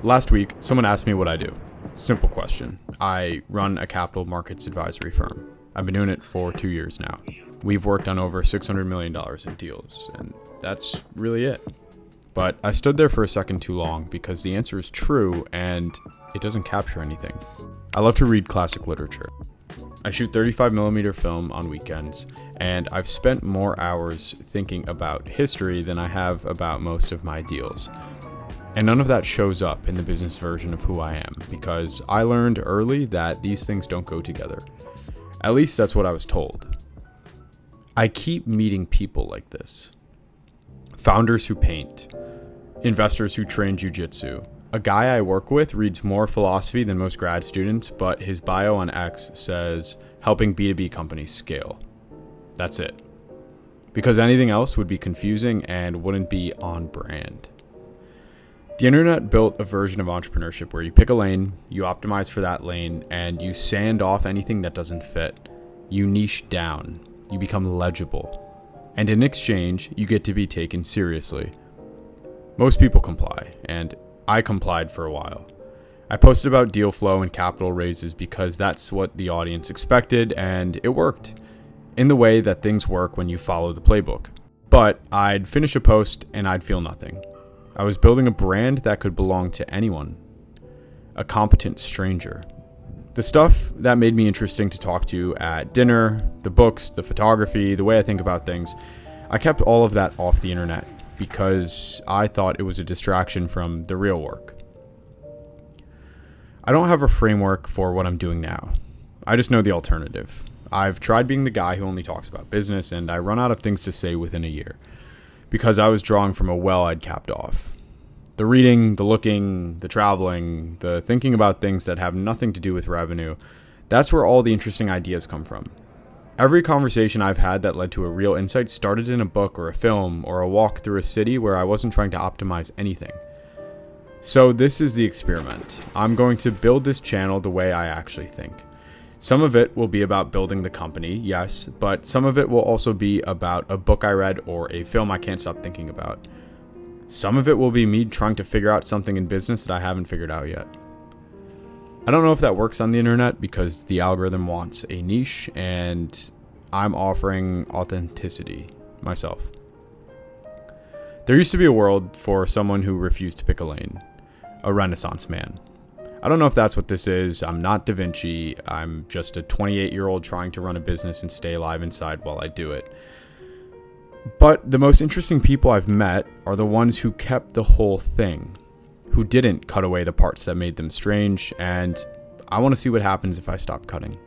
Last week, someone asked me what I do. Simple question. I run a capital markets advisory firm. I've been doing it for 2 years now. We've worked on over $600 million in deals, and that's really it. But I stood there for a second too long because the answer is true and it doesn't capture anything. I love to read classic literature. I shoot 35mm film on weekends, and I've spent more hours thinking about history than I have about most of my deals. And none of that shows up in the business version of who I am, because I learned early that these things don't go together. At least that's what I was told. I keep meeting people like this. Founders who paint, investors who train jiu-jitsu. A guy I work with reads more philosophy than most grad students, but his bio on X says, helping B2B companies scale. That's it. Because anything else would be confusing and wouldn't be on brand. The internet built a version of entrepreneurship where you pick a lane, you optimize for that lane, and you sand off anything that doesn't fit. You niche down. You become legible. And in exchange, you get to be taken seriously. Most people comply, and I complied for a while. I posted about deal flow and capital raises because that's what the audience expected, and it worked. In the way that things work when you follow the playbook. But I'd finish a post and I'd feel nothing. I was building a brand that could belong to anyone. A competent stranger. The stuff that made me interesting to talk to at dinner, the books, the photography, the way I think about things, I kept all of that off the internet because I thought it was a distraction from the real work. I don't have a framework for what I'm doing now. I just know the alternative. I've tried being the guy who only talks about business, and I run out of things to say within a year. Because I was drawing from a well I'd capped off. The reading, the looking, the traveling, the thinking about things that have nothing to do with revenue, that's where all the interesting ideas come from. Every conversation I've had that led to a real insight started in a book or a film or a walk through a city where I wasn't trying to optimize anything. So this is the experiment. I'm going to build this channel the way I actually think. Some of it will be about building the company, yes, but some of it will also be about a book I read or a film I can't stop thinking about. Some of it will be me trying to figure out something in business that I haven't figured out yet. I don't know if that works on the internet because the algorithm wants a niche and I'm offering authenticity myself. There used to be a world for someone who refused to pick a lane, a Renaissance man. I don't know if that's what this is. I'm not Da Vinci. I'm just a 28-year-old trying to run a business and stay alive inside while I do it. But the most interesting people I've met are the ones who kept the whole thing, who didn't cut away the parts that made them strange, and I want to see what happens if I stop cutting.